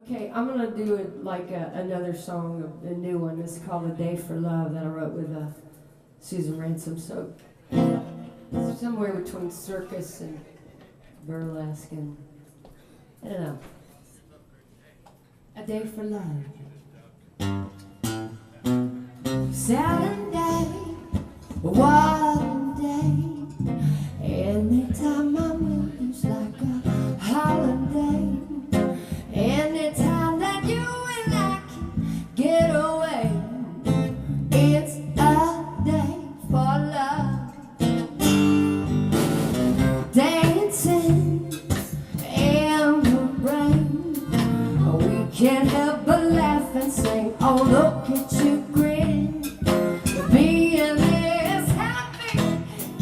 Okay, I'm gonna do another song, a new one. It's called "A Day for Love" that I wrote with Susan Ransom. So somewhere between circus and burlesque, and I don't know. A day for love. Saturday, one day, anytime I'm with you's like a holiday. Anytime that you and I can get away, it's a day for love. Dancing in the rain, we can't help but laugh and sing. Oh, look at you grin. Being this happy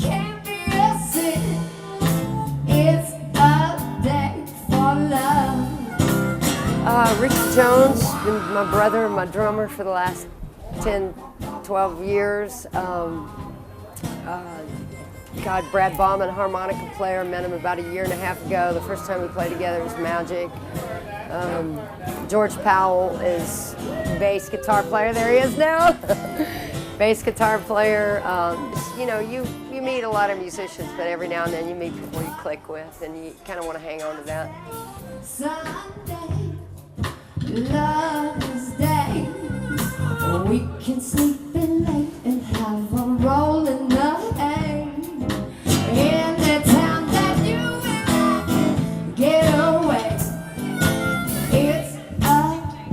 can't be a sin. It's a day for love. Ricky Jones, been my brother, my drummer for the last 10, 12 years. Brad Bauman, harmonica player, met him about a year and a half ago. The first time we played together was magic. George Powell is bass guitar player. There he is now. Bass guitar player. You know, you meet a lot of musicians, but every now and then you meet people you click with, and you kind of want to hang on to that. Sunday, Love's Day, we can sleep in late and have a roll in the hay. In the town that you and I can get away, it's a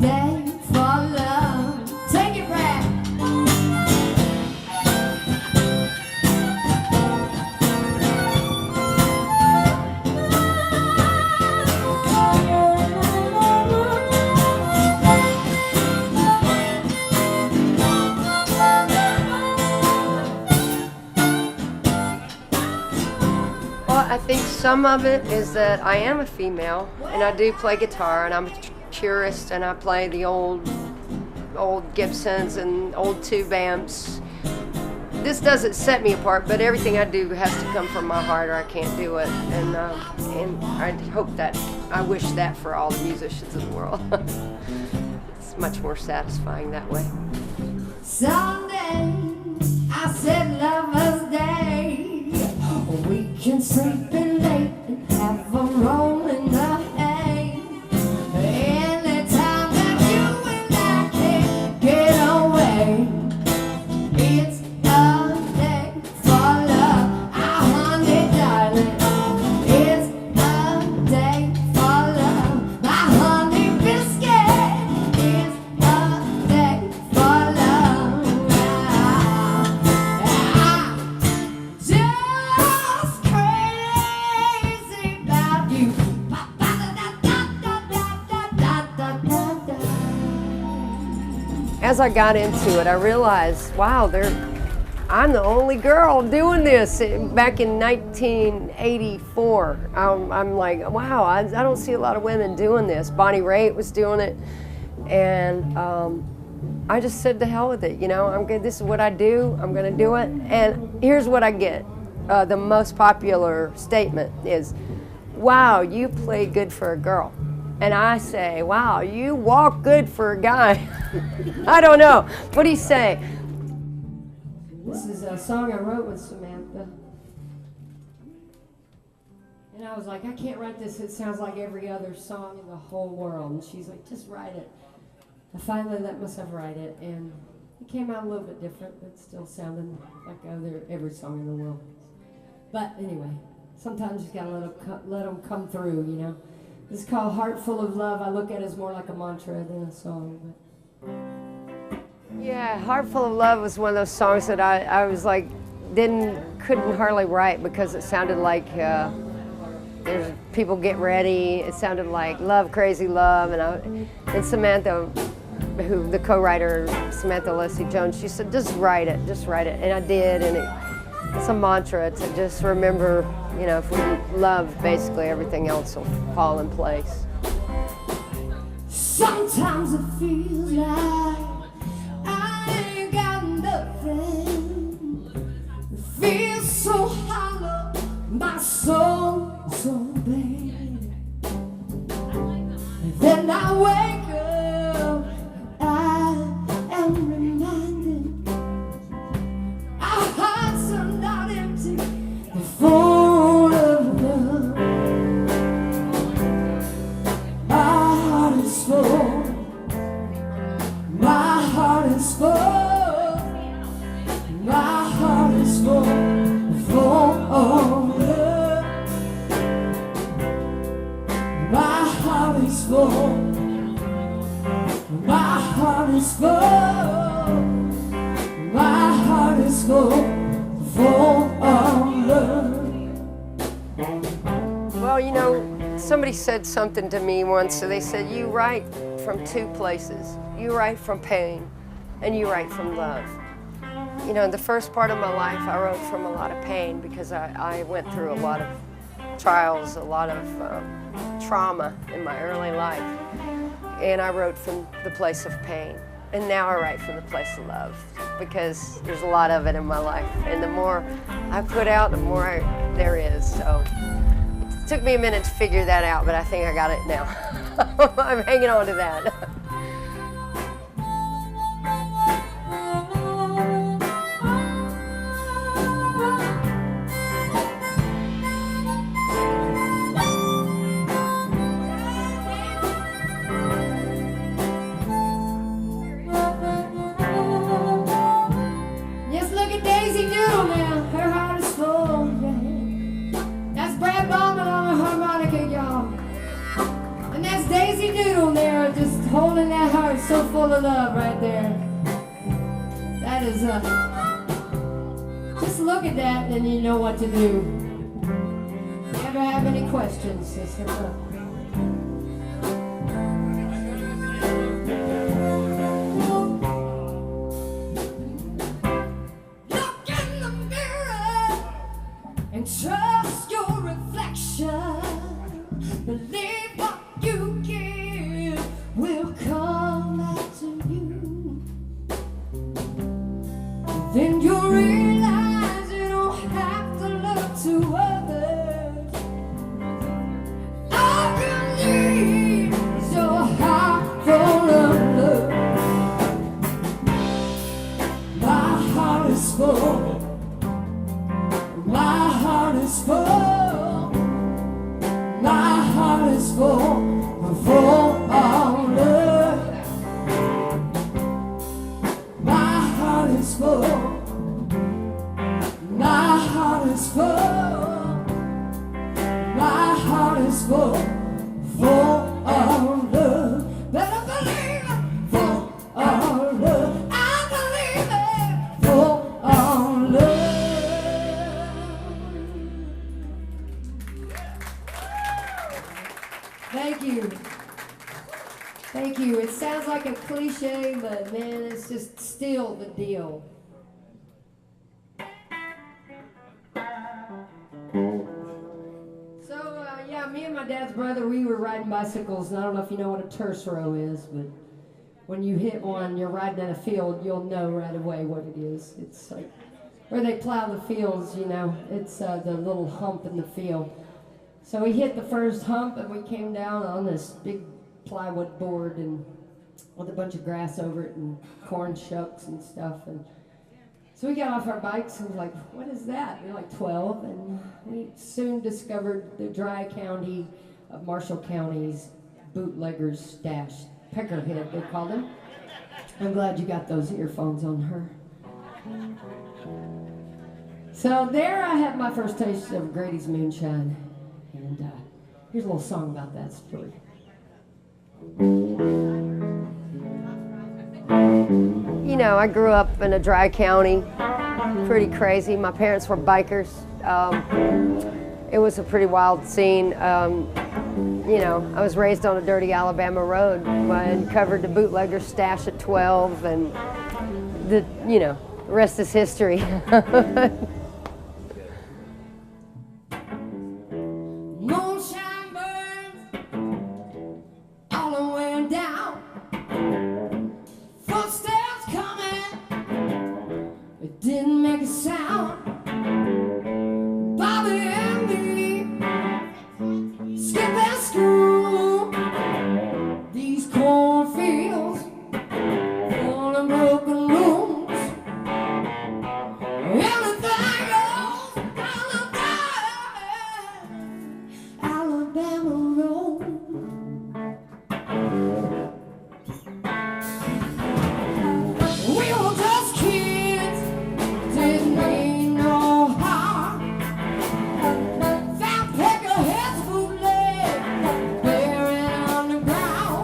day for love. Take it back. I think some of it is that I am a female, and I do play guitar, and I'm a purist, and I play the old Gibsons and old tube amps. This doesn't set me apart, but everything I do has to come from my heart, or I can't do it. And I hope that, I wish that for all the musicians in the world. It's much more satisfying that way. Someday, I said Lover's Day. We can sleep in late and have a roll in the hay. Anytime that you and I can get away, it's a day for love. Honey, darling, it's a day for love. My honey biscuit, it's a day for love. Just crazy about you. As I got into it, I realized, wow, I'm the only girl doing this. Back in 1984, I'm like, wow, I don't see a lot of women doing this. Bonnie Raitt was doing it, and I just said to hell with it. You know, this is what I do. I'm going to do it. And here's what I get. The most popular statement is, wow, you play good for a girl. And I say, wow, you walk good for a guy. I don't know. What do you say? This is a song I wrote with Samantha. And I was like, I can't write this. It sounds like every other song in the whole world. And she's like, just write it. I finally let myself write it. And it came out a little bit different, but still sounded like every song in the world. But anyway, sometimes you gotta let them come through, you know. It's called Heart Full of Love. I look at it as more like a mantra than a song. But. Yeah, Heart Full of Love was one of those songs that I was like, couldn't hardly write because it sounded like there's people get ready. It sounded like love, crazy love. And Samantha, who the co-writer, Samantha Leslie Jones, she said, just write it. And I did, and it's a mantra to just remember, you know, if we love, basically everything else will fall in place. Sometimes it feels like I ain't got nothing. It feels so hollow, my soul so bad. And then I wait. full. My heart is full. My heart is full of love. Well, you know, somebody said something to me once. So they said, you write from two places. You write from pain, and you write from love. You know, in the first part of my life, I wrote from a lot of pain because I went through a lot of trials, a lot of trauma in my early life. And I wrote from the place of pain. And now I write from the place of love because there's a lot of it in my life. And the more I put out, the more there is. So it took me a minute to figure that out, but I think I got it now. I'm hanging on to that. Holding that heart so full of love right there. That is just look at that and you know what to do. Never have any questions, just look. Look in the mirror and trust your reflection. Believe what you give will come back to you. Then you'll realize you don't have to look to others. All you need is your heart full of love. My heart is full. My heart is full. My heart is full, full of love. My heart is full. My heart is full. My heart is full, full of love. Better believe it, full of love. I believe it, full of love. Thank you. Thank you. It sounds like a cliche, but man, it's just still the deal. So, yeah, me and my dad's brother, we were riding bicycles, and I don't know if you know what a terse row is, but when you hit one, you're riding in a field, you'll know right away what it is. It's like where they plow the fields, you know. It's the little hump in the field. So we hit the first hump, and we came down on this big plywood board and with a bunch of grass over it and corn shucks and stuff. And so we got off our bikes and was like, what is that? We were like 12, and we soon discovered the dry county of Marshall County's bootleggers stash. Peckerhead, they call them. I'm glad you got those earphones on her. So there I had my first taste of Grady's moonshine. And here's a little song about that story. You know, I grew up in a dry county, pretty crazy. My parents were bikers. It was a pretty wild scene. You know, I was raised on a dirty Alabama road and covered the bootlegger stash at 12, and the rest is history. Found peckerheads bootleg, buried underground.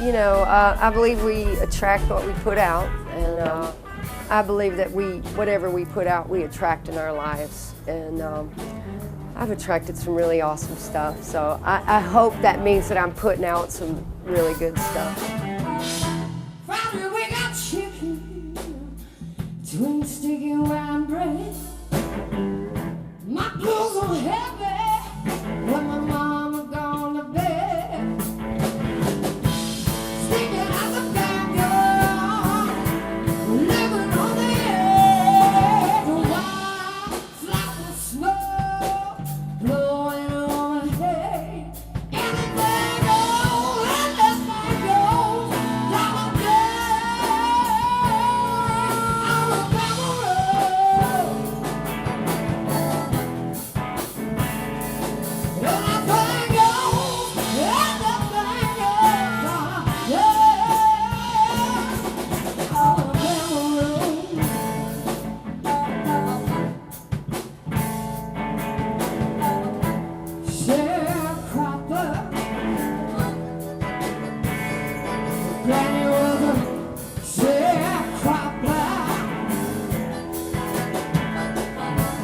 You know, I believe we attract what we put out, and I believe that whatever we put out, we attract in our lives. And I've attracted some really awesome stuff, so I hope that means that I'm putting out some really good stuff. Friday we got chicken, twin sticky round bread. My clothes are heavy when my mama gone to bed. Sticking out the back door, living on the edge. Wild flash of smoke blowing on my head. Anything goes, anything goes. Down Alabama road. Anything goes, anything goes. Alabama road. Sharecropper, Granny was a sharecropper.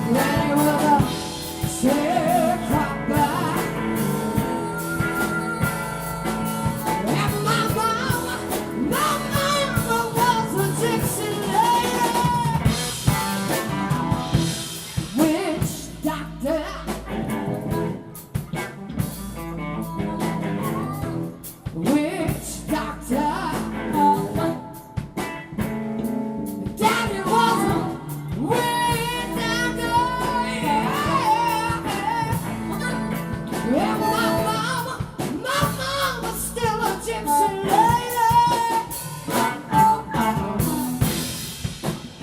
Granny was a sharecropper. And my mama was a gypsy lady. Witch doctor. Witch doctor. Daddy was a witch doctor. Yeah, my mama's still a gypsy lady.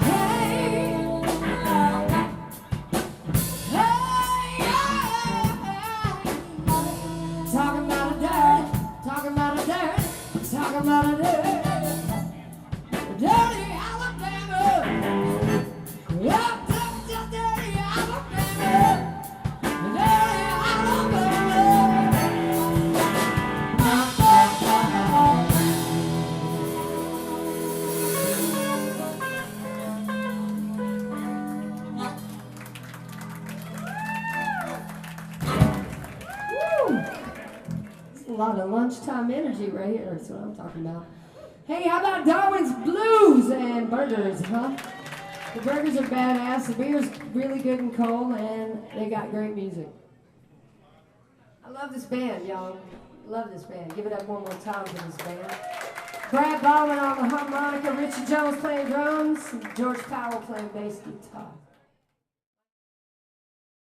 Hey, talking about a dirty, talking about a dirty, talking about a dirty Alabama. Up, dirty Alabama. Dirty Alabama. Woo! That's a lot of lunchtime energy right here. That's what I'm talking about. Hey, how about Darwin's Blues and burgers, huh? The burgers are badass, the beer's really good and cold, and they got great music. I love this band, y'all. Love this band. Give it up one more time for this band. Brad Ballman on the harmonica, Richard Jones playing drums, and George Powell playing bass guitar.